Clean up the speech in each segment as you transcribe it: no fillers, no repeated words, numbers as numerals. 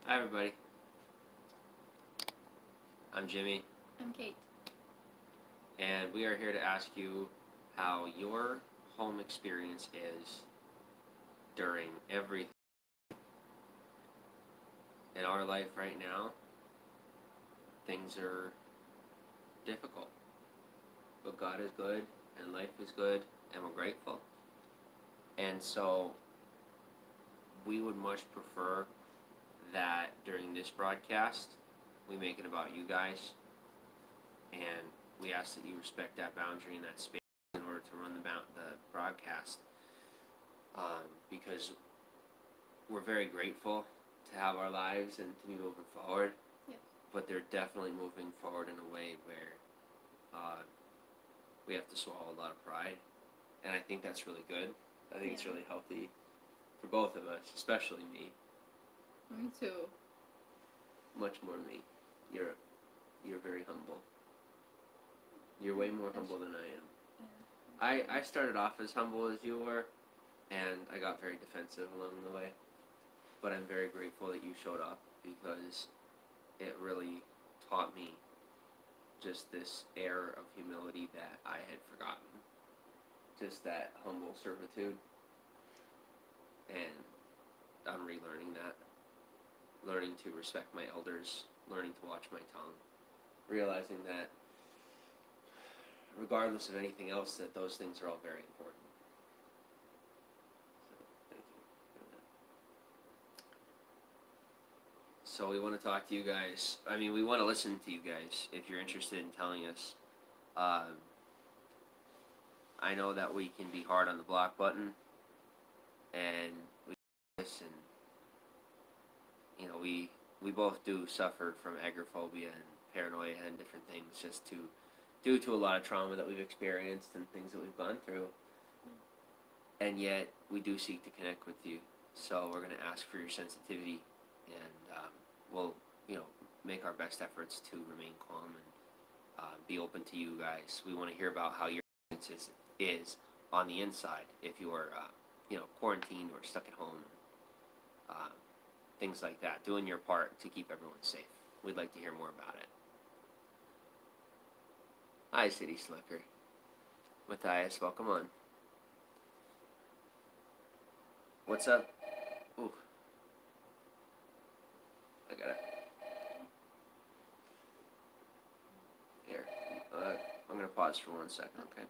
Hi everybody, I'm Jimmy, I'm Kate. and we are here to ask you how your home experience is during everything in our life right now. Things are difficult, but God is good, and life is good, and we're grateful. And so we would much prefer that during this broadcast, we make it about you guys, and we ask that you respect that boundary and that space in order to run the broadcast. Because we're very grateful to have our lives and to be moving forward. Yep. But they're definitely moving forward in a way where we have to swallow a lot of pride, and I think that's really good. I think it's really healthy for both of us, especially me. Me too. Much more me. You're very humble. You're way more humble than I am. I started off as humble as you were, and I got very defensive along the way. But I'm very grateful that you showed up, because it really taught me just this air of humility that I had forgotten. Just that humble servitude. And I'm relearning that. Learning to respect my elders, learning to watch my tongue, realizing that regardless of anything else, that those things are all very important. So, thank you for that. So we want to talk to you guys. I mean, we want to listen to you guys if you're interested in telling us. I know that we can be hard on the block button, and we listen. We both do suffer from agoraphobia and paranoia and different things, just due to a lot of trauma that we've experienced and things that we've gone through. And yet we do seek to connect with you. So we're going to ask for your sensitivity, and we'll make our best efforts to remain calm and be open to you guys. We want to hear about how your experience is on the inside, if you are quarantined or stuck at home, things like that, doing your part to keep everyone safe. We'd like to hear more about it. Hi, City Slicker. Matthias, welcome on. What's up? Ooh. I got it. Here. I'm going to pause for 1 second, okay?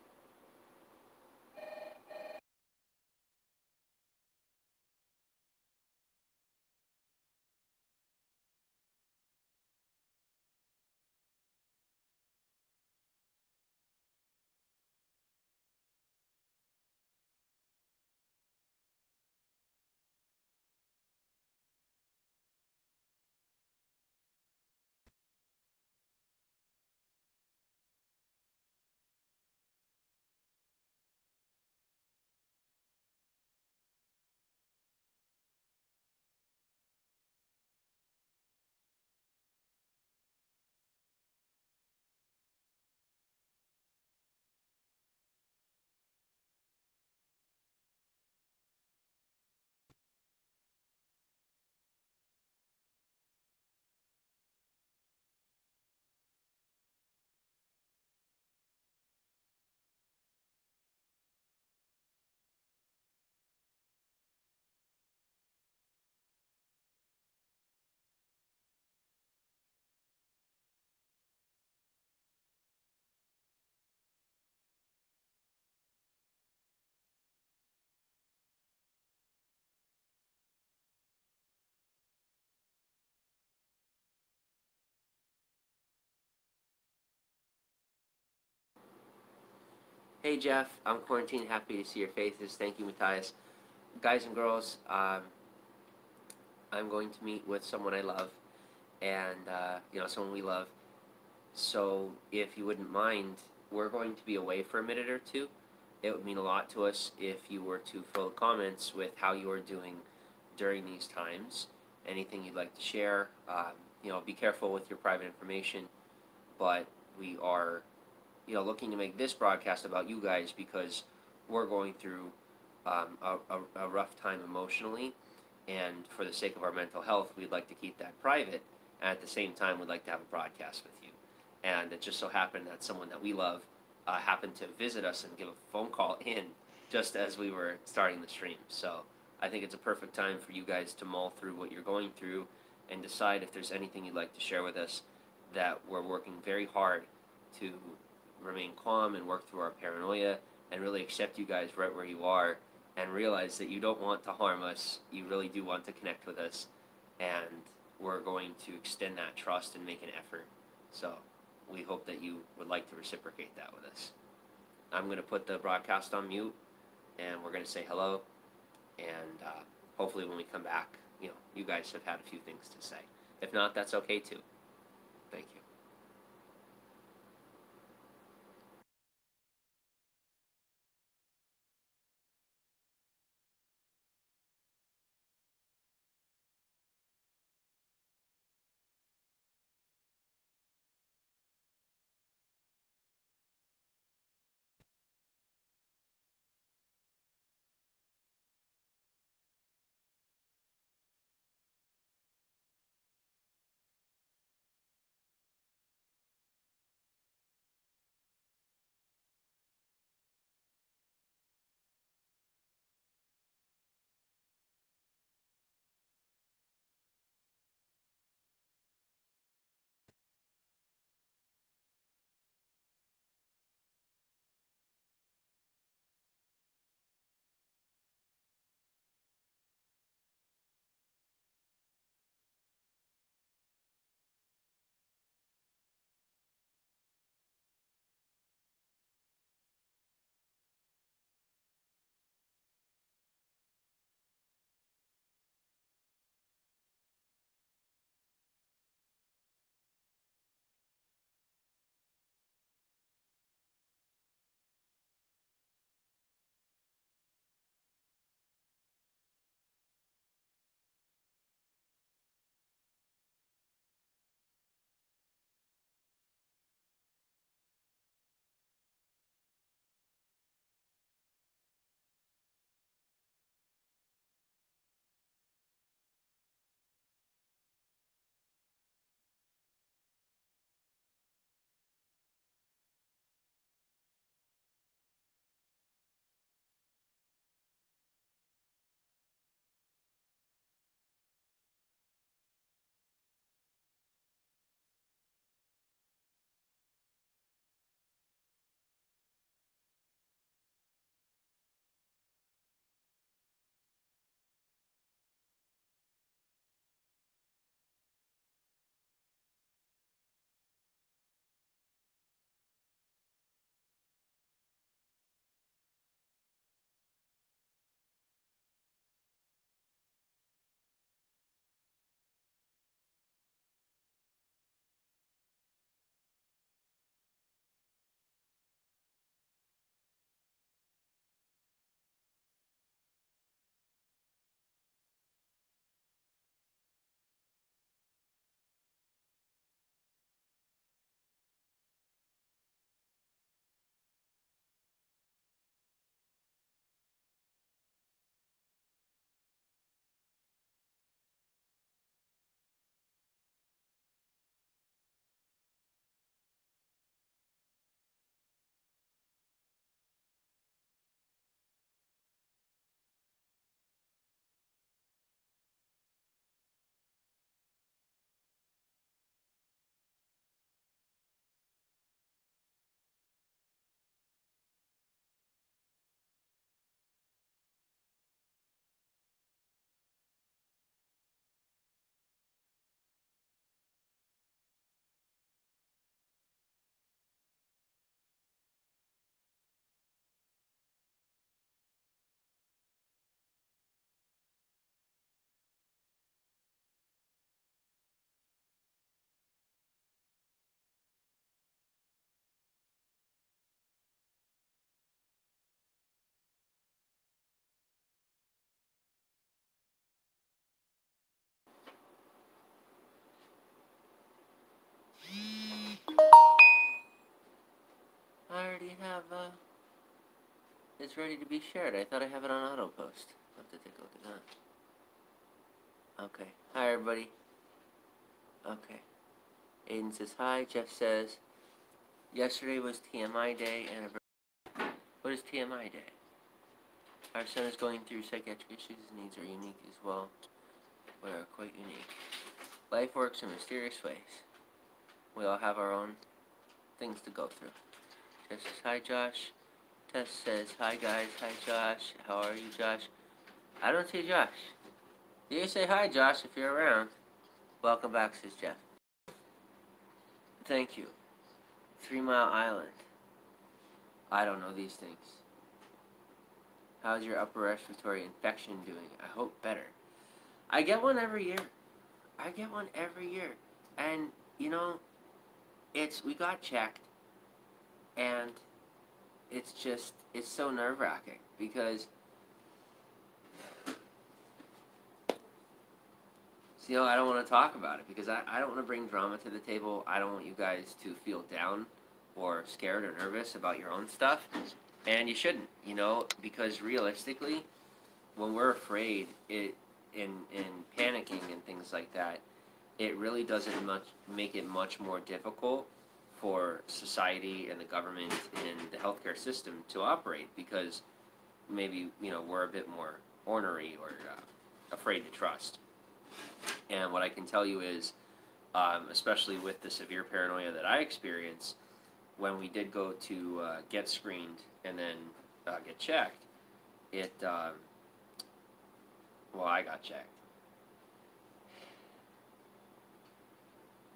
Hey Jeff, I'm quarantined. Happy to see your faces. Thank you, Matthias. Guys and girls, I'm going to meet with someone I love, and someone we love. So if you wouldn't mind, we're going to be away for a minute or two. It would mean a lot to us if you were to fill comments with how you are doing during these times. Anything you'd like to share. Be careful with your private information, but we are looking to make this broadcast about you guys, because we're going through a rough time emotionally, and for the sake of our mental health, we'd like to keep that private. And at the same time, we'd like to have a broadcast with you. And it just so happened that someone that we love happened to visit us and give a phone call in just as we were starting the stream. So I think it's a perfect time for you guys to mull through what you're going through and decide if there's anything you'd like to share with us. That we're working very hard to remain calm and work through our paranoia and really accept you guys right where you are and realize that you don't want to harm us. You really do want to connect with us, and we're going to extend that trust and make an effort. So we hope that you would like to reciprocate that with us. I'm going to put the broadcast on mute, and we're going to say hello, and hopefully when we come back, you guys have had a few things to say. If not, that's okay too. Thank you. I already have, it's ready to be shared. I thought I have it on auto post. I'll have to take a look at that. Okay. Hi, everybody. Okay. Aiden says hi. Jeff says, yesterday was TMI day and what is TMI day? Our son is going through psychiatric issues. His needs are unique as well, but are quite unique. Life works in mysterious ways. We all have our own things to go through. Jeff says hi, Josh. Tess says hi, guys. Hi, Josh. How are you, Josh? I don't see Josh. You say hi, Josh, if you're around. Welcome back, says Jeff. Thank you. 3 Mile Island. I don't know these things. How's your upper respiratory infection doing? I hope better. I get one every year. And, you know, we got checked, and it's so nerve-wracking because, you know, I don't want to talk about it because I don't want to bring drama to the table. I don't want you guys to feel down or scared or nervous about your own stuff. And you shouldn't, you know, because realistically, when we're afraid, in panicking and things like that, it really doesn't make it much more difficult for society and the government and the healthcare system to operate because maybe, you know, we're a bit more ornery or afraid to trust. And what I can tell you is, especially with the severe paranoia that I experience, when we did go to get screened and then get checked, I got checked.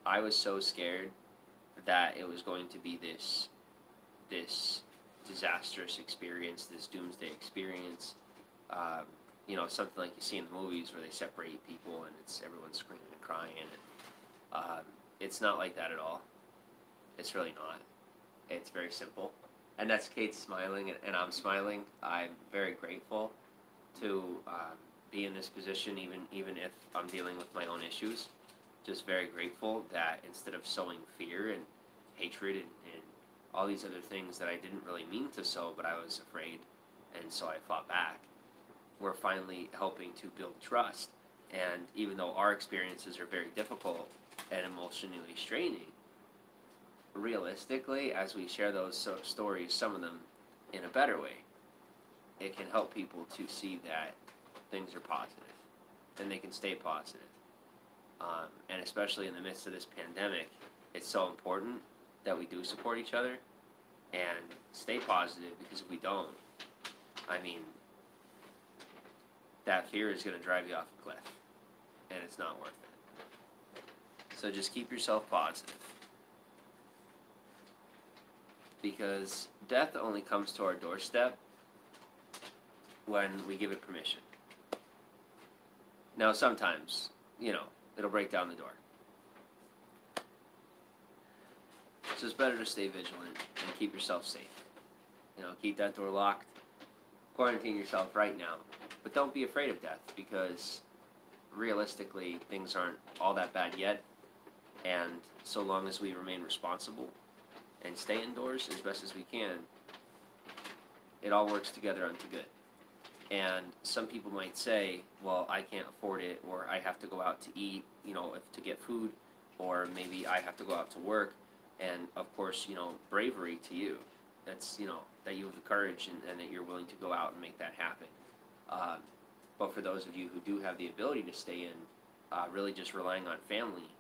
I was so scared that it was going to be this disastrous experience, this doomsday experience. You know, something like you see in the movies where they separate people and everyone's screaming and crying. And it's not like that at all. It's really not. It's very simple. And that's Kate smiling, and I'm smiling. I'm very grateful to be in this position, even if I'm dealing with my own issues. Just very grateful that instead of sowing fear and hatred and all these other things that I didn't really mean to sow, but I was afraid, and so I fought back, we're finally helping to build trust. And even though our experiences are very difficult and emotionally straining, realistically, as we share those stories, some of them in a better way, it can help people to see that things are positive and they can stay positive. And especially in the midst of this pandemic, it's so important that we do support each other and stay positive, because if we don't, I mean, that fear is going to drive you off a cliff, and it's not worth it. So just keep yourself positive, because death only comes to our doorstep when we give it permission. Now, sometimes, you know, it'll break down the door. So it's better to stay vigilant and keep yourself safe. You know, keep that door locked. Quarantine yourself right now. But don't be afraid of death, because realistically, things aren't all that bad yet. And so long as we remain responsible and stay indoors as best as we can, it all works together unto good. And some people might say, well, I can't afford it, or I have to go out to eat, you know, to get food, or maybe I have to go out to work. And of course, you know, bravery to you. That's, you know, that you have the courage and that you're willing to go out and make that happen. But for those of you who do have the ability to stay in, really just relying on family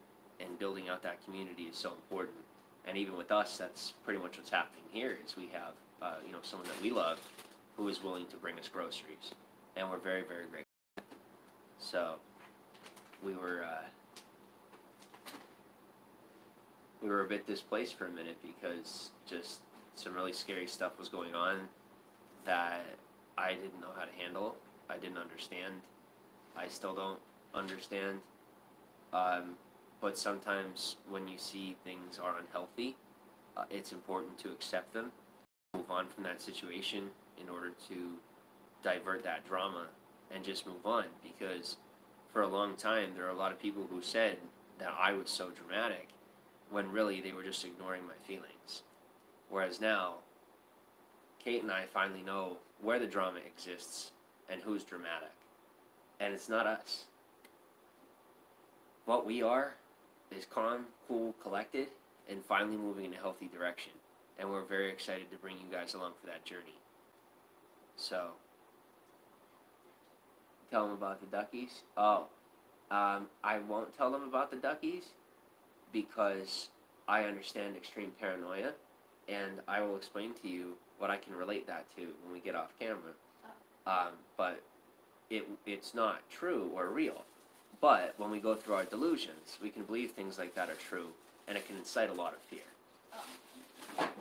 and building out that community is so important. And even with us, that's pretty much what's happening here, is we have, you know, someone that we love who is willing to bring us groceries. And we're very, very grateful. So we were a bit displaced for a minute, because just some really scary stuff was going on that I didn't know how to handle. I didn't understand. I still don't understand. But sometimes when you see things are unhealthy, it's important to accept them, move on from that situation in order to divert that drama and just move on. Because for a long time, there are a lot of people who said that I was so dramatic, when really they were just ignoring my feelings. Whereas now, Kate and I finally know where the drama exists and who's dramatic. And it's not us. what we are is calm, cool, collected, and finally moving in a healthy direction. And we're very excited to bring you guys along for that journey. So, tell them about the Duckies. I won't tell them about the Duckies because I understand extreme paranoia, and I will explain to you what I can relate that to when we get off camera. But it's not true or real. But when we go through our delusions, we can believe things like that are true, and it can incite a lot of fear.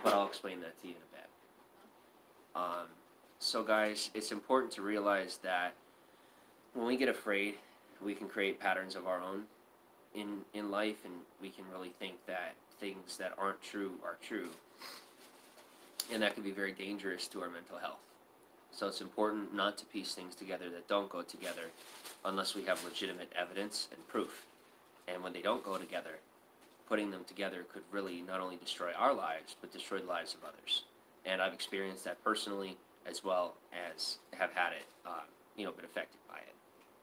But I'll explain that to you in a bit. So guys, it's important to realize that when we get afraid, we can create patterns of our own in life, and we can really think that things that aren't true are true. And that can be very dangerous to our mental health. So it's important not to piece things together that don't go together unless we have legitimate evidence and proof. And when they don't go together, putting them together could really not only destroy our lives, but destroy the lives of others. And I've experienced that personally, as well as have had it, been affected by it.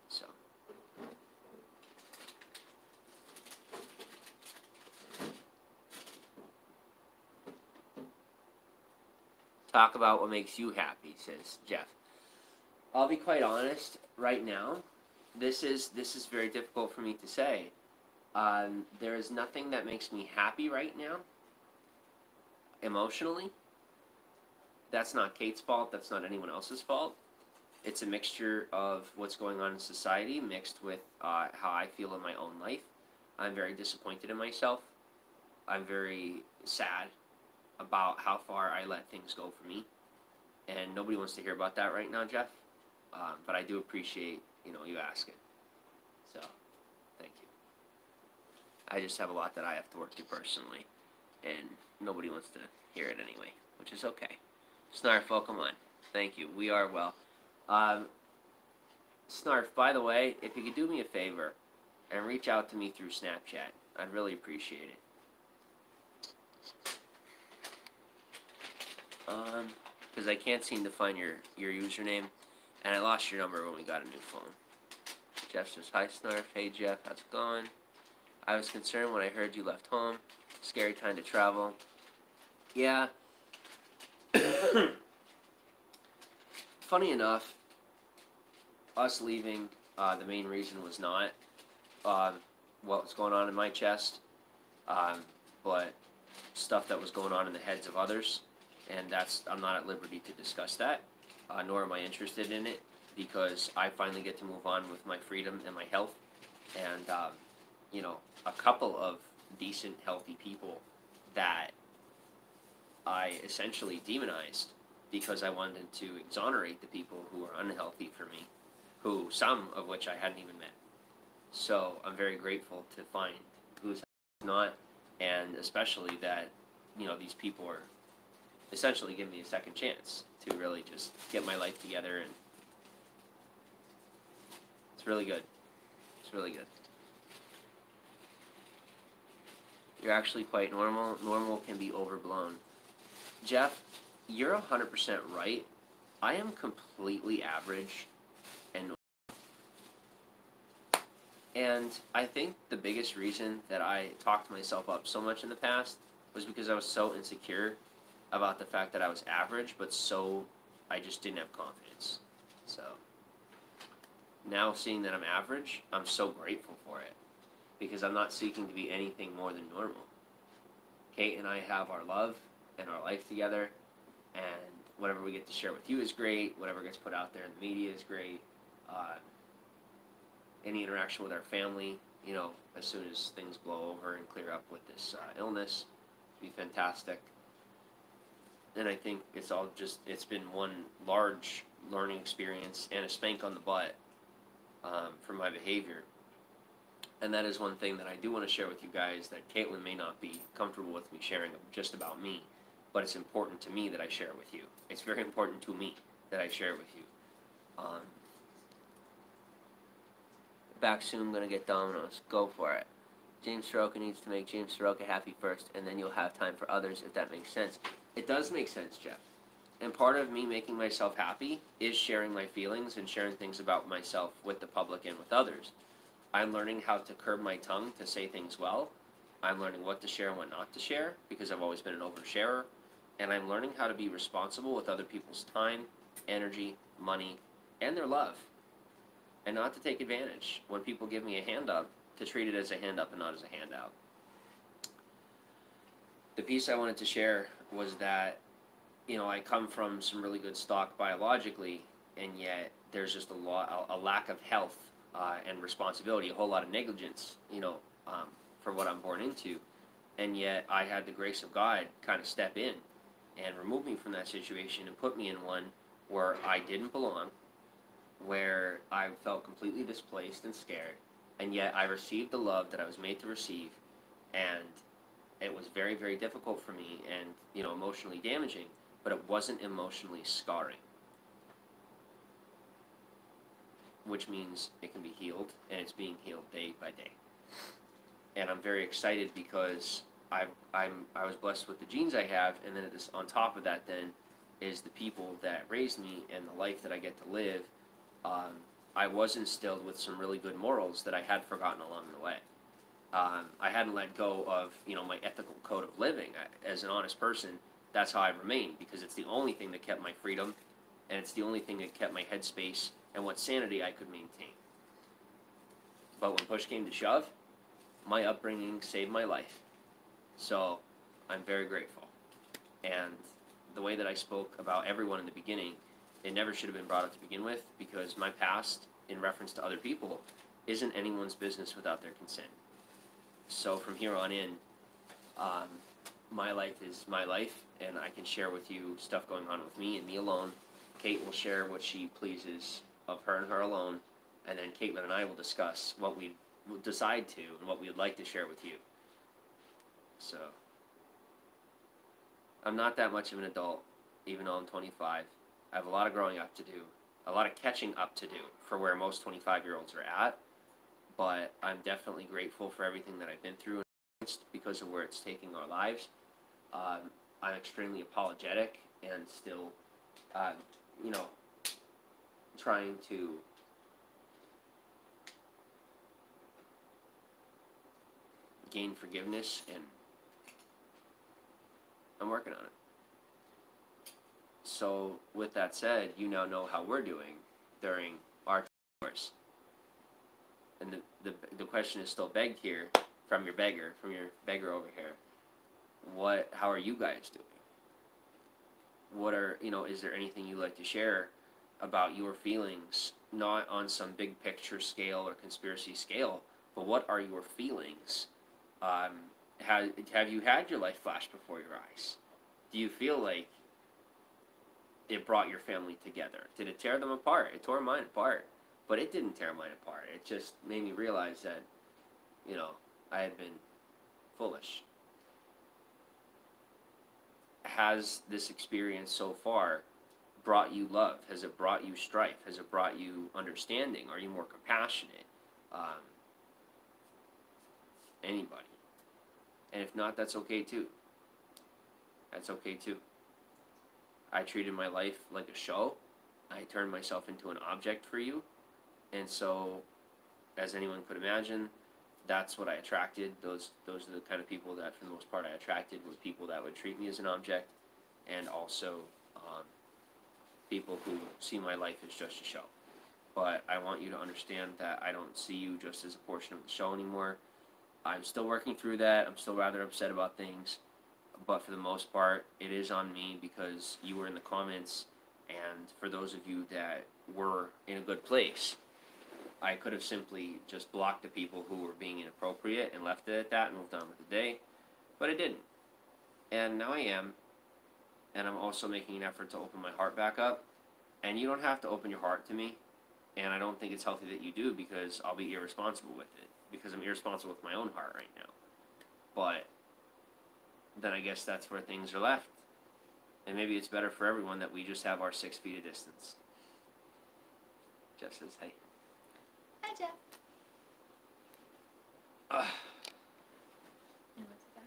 So. Talk about what makes you happy, says Jeff. I'll be quite honest, right now, this is very difficult for me to say. There is nothing that makes me happy right now, emotionally. That's not Kate's fault, that's not anyone else's fault. It's a mixture of what's going on in society mixed with how I feel in my own life. I'm very disappointed in myself. I'm very sad about how far I let things go for me. And nobody wants to hear about that right now, Jeff. But I do appreciate, you asking. So, thank you. I just have a lot that I have to work through personally. And nobody wants to hear it anyway, which is okay. Snarf, welcome on. Thank you. We are well. Snarf, by the way, if you could do me a favor and reach out to me through Snapchat, I'd really appreciate it. Because I can't seem to find your username, and I lost your number when we got a new phone. Jeff says, hi Snarf, hey Jeff, how's it going? I was concerned when I heard you left home. Scary time to travel. Yeah. Funny enough, us leaving, the main reason was not what was going on in my chest, but stuff that was going on in the heads of others. And I'm not at liberty to discuss that, nor am I interested in it, because I finally get to move on with my freedom and my health. And, a couple of decent, healthy people that I essentially demonized because I wanted to exonerate the people who were unhealthy for me, some of which I hadn't even met. So I'm very grateful to find who's not, and especially that, these people are essentially give me a second chance to really just get my life together, and it's really good. It's really good. You're actually quite normal. Normal can be overblown. Jeff, you're 100% right. I am completely average and normal. And I think the biggest reason that I talked myself up so much in the past was because I was so insecure about the fact that I was average, but I just didn't have confidence. So now seeing that I'm average, I'm so grateful for it, because I'm not seeking to be anything more than normal. Kate and I have our love and our life together, and whatever we get to share with you is great. Whatever gets put out there in the media is great. Any interaction with our family, as soon as things blow over and clear up with this illness, be fantastic. And I think it's been one large learning experience and a spank on the butt for my behavior. And that is one thing that I do want to share with you guys that Caitlin may not be comfortable with me sharing just about me, but it's important to me that I share it with you. It's very important to me that I share it with you. Back soon, gonna get Domino's. Go for it. James Soroka needs to make James Soroka happy first, and then you'll have time for others, if that makes sense. It does make sense, Jeff. And part of me making myself happy is sharing my feelings and sharing things about myself with the public and with others. I'm learning how to curb my tongue to say things well. I'm learning what to share and what not to share because I've always been an oversharer. And I'm learning how to be responsible with other people's time, energy, money, and their love. And not to take advantage. When people give me a hand up, to treat it as a hand up and not as a handout. The piece I wanted to share was that, I come from some really good stock biologically, and yet there's just a lack of health and responsibility, a whole lot of negligence, for what I'm born into. And yet I had the grace of God kind of step in and remove me from that situation and put me in one where I didn't belong, where I felt completely displaced and scared, and yet I received the love that I was made to receive, and it was very, very difficult for me and, emotionally damaging, but it wasn't emotionally scarring, which means it can be healed, and it's being healed day by day. And I'm very excited because I was blessed with the genes I have, and then on top of that then is the people that raised me and the life that I get to live. I was instilled with some really good morals that I had forgotten along the way. I hadn't let go of, my ethical code of living. As an honest person, that's how I remained, because it's the only thing that kept my freedom, and it's the only thing that kept my headspace and what sanity I could maintain. But when push came to shove, my upbringing saved my life. So I'm very grateful. And the way that I spoke about everyone in the beginning, it never should have been brought up to begin with, because my past, in reference to other people, isn't anyone's business without their consent. So from here on in, my life is my life, and I can share with you stuff going on with me and me alone. Kate will share what she pleases of her and her alone, and then Caitlin and I will discuss what we will decide to and what we would like to share with you. So, I'm not that much of an adult, even though I'm 25. I have a lot of growing up to do, a lot of catching up to do for where most 25-year-olds are at, but I'm definitely grateful for everything that I've been through because of where it's taking our lives. I'm extremely apologetic and still, trying to gain forgiveness, and I'm working on it. So, with that said, you now know how we're doing during our course. And the question is still begged here from your beggar over here. How are you guys doing? Is there anything you'd like to share about your feelings, not on some big picture scale or conspiracy scale, but what are your feelings? Have you had your life flash before your eyes? Do you feel like it brought your family together? Did it tear them apart? It tore mine apart, but it didn't tear mine apart. It just made me realize that, I had been foolish. Has this experience so far brought you love? Has it brought you strife? Has it brought you understanding? Are you more compassionate? Anybody? And if not, that's okay too. That's okay too. I treated my life like a show. I turned myself into an object for you. And so, as anyone could imagine, that's what I attracted. Those are the kind of people that, for the most part, I attracted, were people that would treat me as an object, and also people who see my life as just a show. But I want you to understand that I don't see you just as a portion of the show anymore. I'm still working through that. I'm still rather upset about things. But for the most part, it is on me because you were in the comments, and for those of you that were in a good place, I could have simply just blocked the people who were being inappropriate and left it at that and moved on with the day, but I didn't. And now I am, and I'm also making an effort to open my heart back up. And you don't have to open your heart to me, and I don't think it's healthy that you do, because I'll be irresponsible with it, because I'm irresponsible with my own heart right now. But then I guess that's where things are left. And maybe it's better for everyone that we just have our 6 feet of distance. Jeff says, hey. Hi, Jeff. Uh, You want to sit back?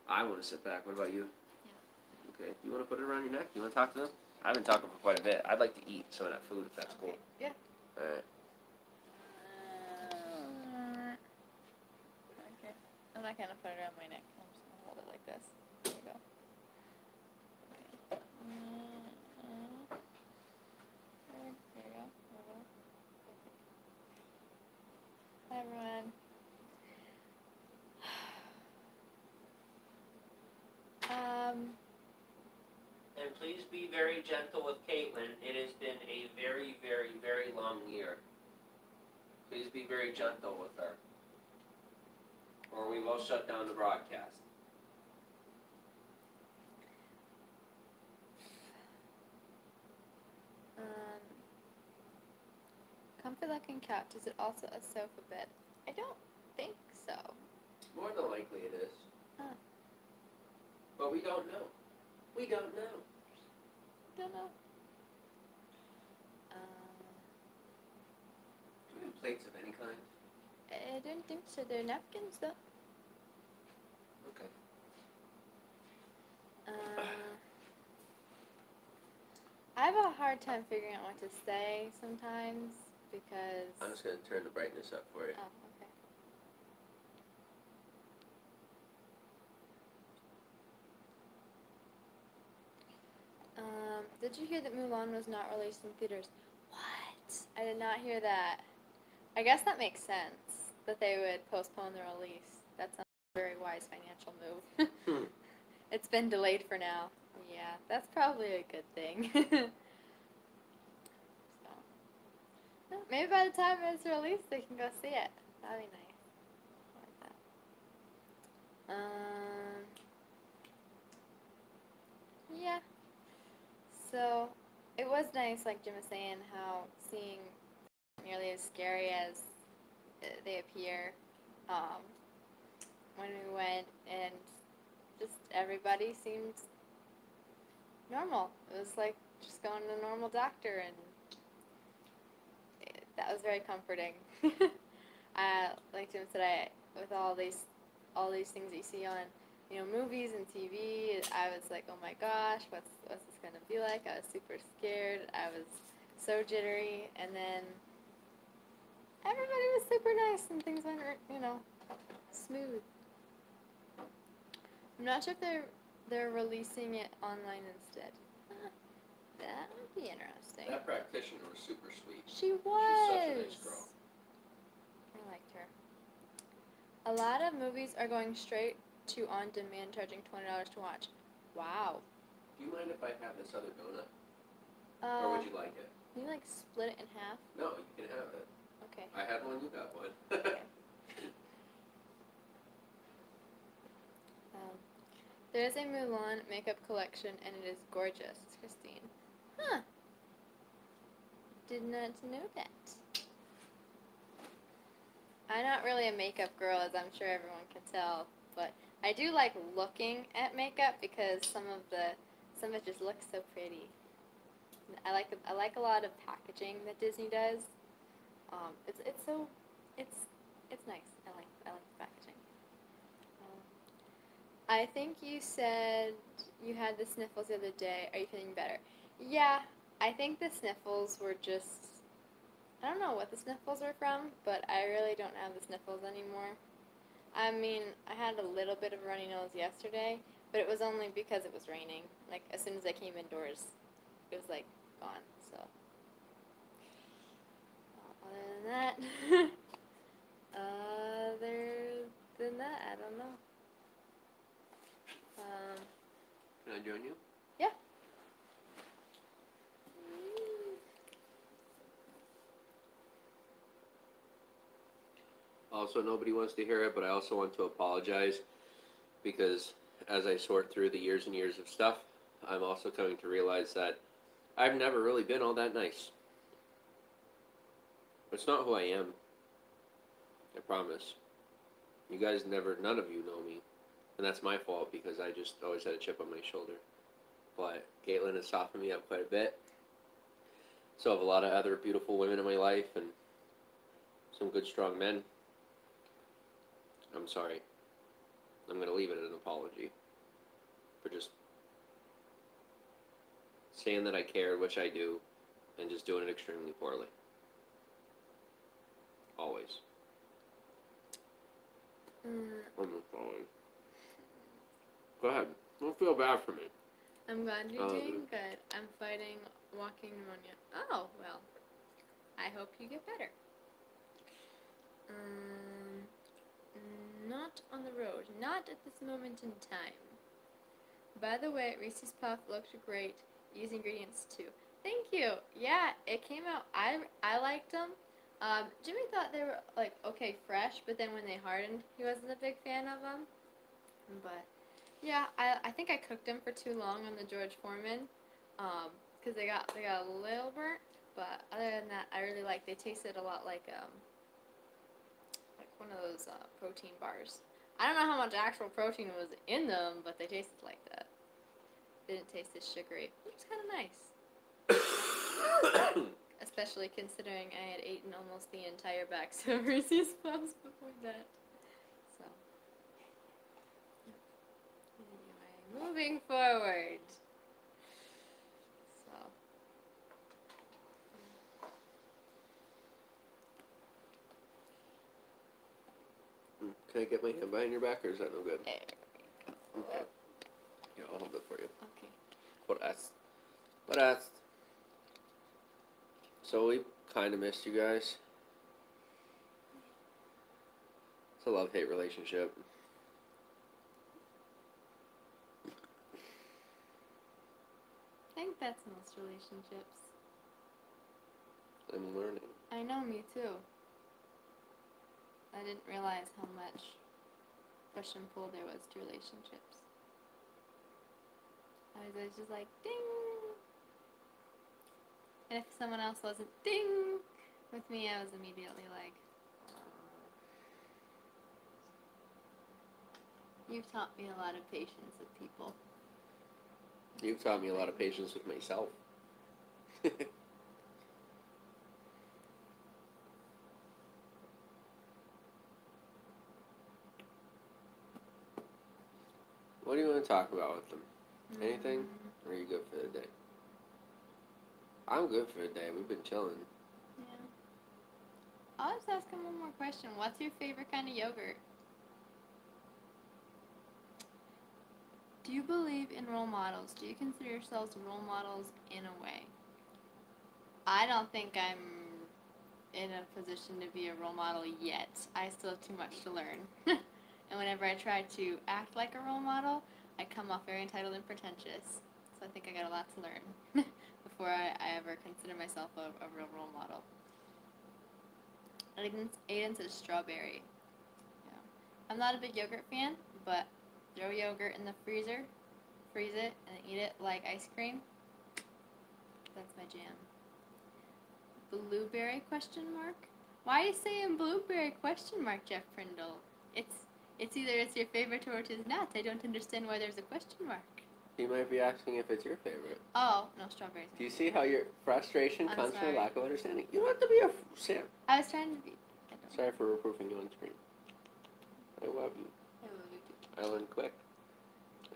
I want to sit back. What about you? Yeah. Okay. You want to put it around your neck? You want to talk to them? I've been talking for quite a bit. I'd like to eat some of that food if that's cool. Yeah. All right. not gonna put it around my neck. I'm just gonna hold it like this. There you go. Okay. There you go. Hi everyone. And please be very gentle with Caitlin. It has been a very, very, very long year. Please be very gentle with her, or we will shut down the broadcast. Comfy looking couch. Is it also a sofa bed? I don't think so. More than likely it is. Huh. But we don't know. We don't know. Don't know. Do we have plates of any kind? I don't think so. They're napkins though. Okay. I have a hard time figuring out what to say sometimes because... I'm just going to turn the brightness up for you. Oh, okay. Did you hear that Mulan was not released in theaters? What? I did not hear that. I guess that makes sense, that they would postpone the release. That's a very wise financial move. It's been delayed for now. Yeah, that's probably a good thing. So, maybe by the time it's released, they can go see it. That'd be nice. I like that. Yeah. So, it was nice, like Jim was saying, how seeing nearly as scary as they appear when we went, and just everybody seemed normal. It was like just going to a normal doctor, and that was very comforting. Like Jim said, with all these things that you see on, movies and TV, I was like, oh my gosh, what's this gonna be like? I was super scared. I was so jittery, and then everybody was super nice, and things went, smooth. I'm not sure if they're releasing it online instead. That would be interesting. That practitioner was super sweet. She was. She's such a nice girl. I liked her. A lot of movies are going straight to on-demand, charging $20 to watch. Wow. Do you mind if I have this other donut? Or would you like it? Can you split it in half? No, you can have it. Okay. I had one, you got one. Okay. There's a Mulan makeup collection, and it is gorgeous. It's Christine. Huh. Did not know that. I'm not really a makeup girl, as I'm sure everyone can tell, but I do like looking at makeup because some of it just looks so pretty. I like a lot of packaging that Disney does. It's nice. I like the packaging. I think you said you had the sniffles the other day. Are you feeling better? Yeah, I think the sniffles were just... I don't know what the sniffles are from, but I really don't have the sniffles anymore. I mean, I had a little bit of a runny nose yesterday, but it was only because it was raining. Like, as soon as I came indoors, it was, gone, so... Other than that, I don't know. Can I join you? Yeah. Also, nobody wants to hear it, but I also want to apologize because as I sort through the years and years of stuff, I'm also coming to realize that I've never really been all that nice. It's not who I am. I promise. You guys none of you know me. And that's my fault because I just always had a chip on my shoulder. But Caitlin has softened me up quite a bit. So have a lot of other beautiful women in my life and some good strong men. I'm sorry. I'm going to leave it at an apology for just saying that I cared, which I do, and just doing it extremely poorly. Always. I'm sorry. Go ahead. Don't feel bad for me. I'm glad you're doing good. I'm fighting walking pneumonia. Oh, well. I hope you get better. Not on the road. Not at this moment in time. By the way, Reese's Puff looked great. Use ingredients too. Thank you. Yeah, it came out. I liked them. Jimmy thought they were like okay fresh, but then when they hardened, he wasn't a big fan of them. But yeah, I think I cooked them for too long on the George Foreman, because they got a little burnt. But other than that, I really like. They tasted a lot like one of those protein bars. I don't know how much actual protein was in them, but they tasted like that. They didn't taste as sugary, which is kind of nice. Especially considering I had eaten almost the entire bag of Reese's Puffs before that. So, anyway, moving forward. So, Can I get my hand behind your back, or is that no good? there we go. Okay. Yeah, I'll hold it for you. Okay. What else? So we kind of missed you guys. It's a love-hate relationship. I think that's most relationships. I'm learning. I know, me too. I didn't realize how much push and pull there was to relationships. I was just like, ding! And if someone else wasn't ding with me, I was immediately like, you've taught me a lot of patience with people. You've taught me a lot of patience with myself. What do you want to talk about with them? Anything? Or are you good for the day? I'm good for the day. We've been chilling. Yeah. I'll just ask him one more question. What's your favorite kind of yogurt? Do you believe in role models? Do you consider yourselves role models in a way? I don't think I'm in a position to be a role model yet. I still have too much to learn. And whenever I try to act like a role model, I come off very entitled and pretentious. So I think I got a lot to learn before I ever consider myself a real role model. Aiden says strawberry. Yeah. I'm not a big yogurt fan, but throw yogurt in the freezer, freeze it, and eat it like ice cream. That's my jam. Blueberry question mark? Why are you saying blueberry question mark, Jeff Prindle? It's either it's your favorite or it is not. I don't understand why there's a question mark. He might be asking if it's your favorite. Oh, no, strawberries. Do you see how your frustration I'm comes sorry. from lack of understanding? You don't have to be a Sam. I was trying to be. Sorry for reproofing you on screen. I love you. I love you too. I learned quick.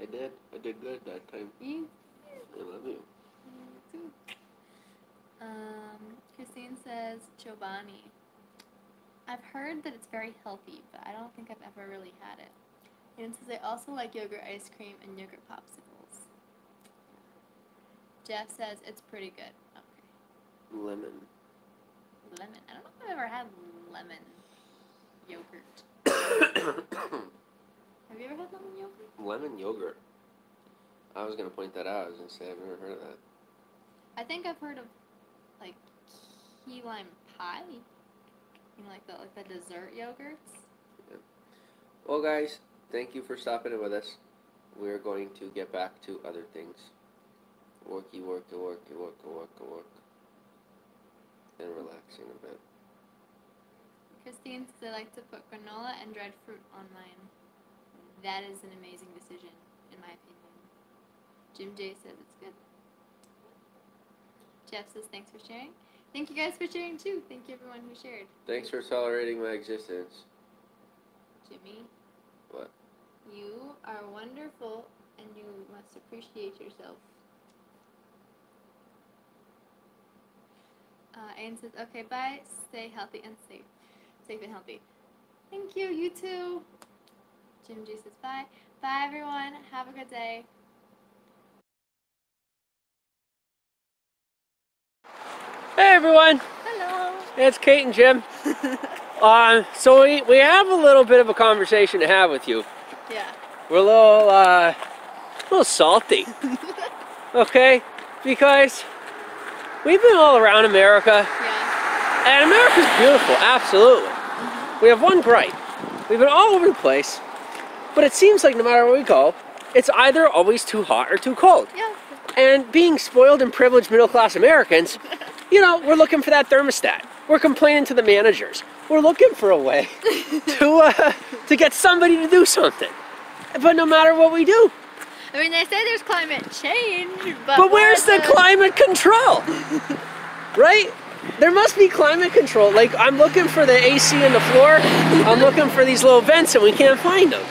I did. I did good that time. You I love you. too. Christine says Chobani. I've heard that it's very healthy, but I don't think I've ever really had it. And it says I also like yogurt ice cream and yogurt popsicles. Jeff says it's pretty good. Okay. Lemon. Lemon. I don't know if I've ever had lemon yogurt. Have you ever had lemon yogurt? Lemon yogurt. I was going to point that out. I was going to say I've never heard of that. I think I've heard of like key lime pie. You know, like the dessert yogurts. Yeah. Well, guys, thank you for stopping in with us. We're going to get back to other things. Worky, work. And relaxing a bit. Christine says I like to put granola and dried fruit on mine. That is an amazing decision, in my opinion. Jim J says it's good. Jeff says thanks for sharing. Thank you guys for sharing too. Thank you everyone who shared. Thanks for tolerating my existence. Jimmy. What? You are wonderful and you must appreciate yourself. Anne says, okay, bye. Stay healthy and safe. Safe and healthy. Thank you, you too. Jim G says bye. Bye, everyone. Have a good day. Hey, everyone. Hello. It's Kate and Jim. So we have a little bit of a conversation to have with you. Yeah. We're a little salty. Okay? Because we've been all around America. Yeah. And America's beautiful, absolutely. We have one gripe. We've been all over the place, but it seems like no matter where we go, it's either always too hot or too cold. Yeah. And being spoiled and privileged middle-class Americans, you know, we're looking for that thermostat. We're complaining to the managers. We're looking for a way to get somebody to do something. But no matter what we do. I mean, they say there's climate change, but where's the climate control? Right? There must be climate control. Like, I'm looking for the AC in the floor. I'm looking for these little vents and we can't find them.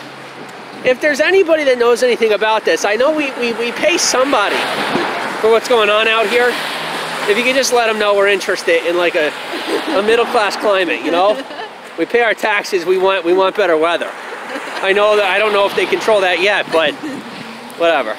If there's anybody that knows anything about this, I know we pay somebody for what's going on out here. If you could just let them know we're interested in like a middle-class climate, you know? We pay our taxes, we want better weather. I know that, I don't know if they control that yet, but whatever.